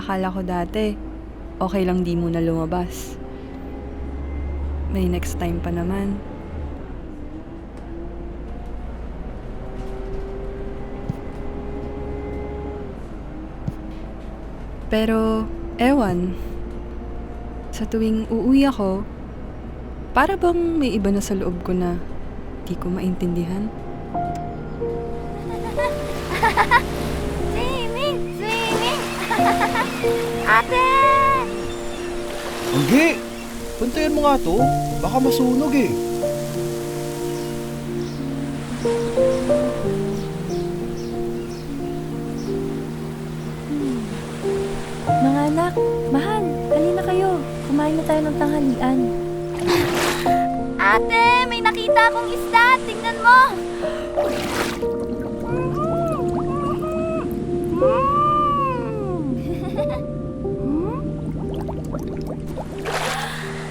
Akala ko dati, okay lang di muna lumabas. May next time pa naman. Pero, ewan. Sa tuwing uuwi ako, para bang may iba na sa loob ko na di ko maintindihan? Swimming! Swimming! Ate! Anggi! Puntayan mo nga to. Baka masunog eh. Mga anak, mahal, halina kayo. Kumain na tayo ng tanghalian. Ate! May nakita akong isda! Tingnan mo!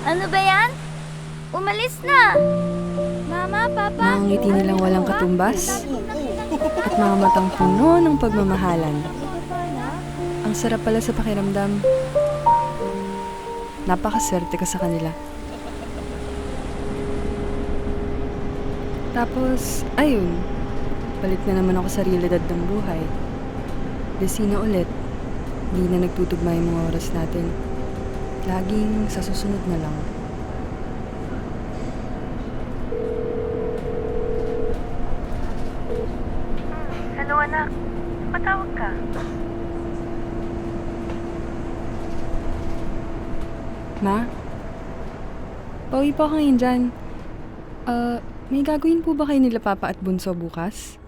Ano ba yan? Umalis na! Mama, Papa! Mga ngiti nilang walang katumbas at mga matang puno ng pagmamahalan. Ang sarap pala sa pakiramdam. Napakaswerte ka sa kanila. Tapos, ayun, balik na naman ako sa realidad ng buhay. Busy na ulit. Hindi na nagtutugma yung mga oras natin. Laging sa susunod na lang. Hello anak, patawag ka. Ma? Pauwi po ako ngayon dyan. May gagawin po ba kayo nila Papa at Bunso bukas?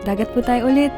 Dagat po tayo ulit.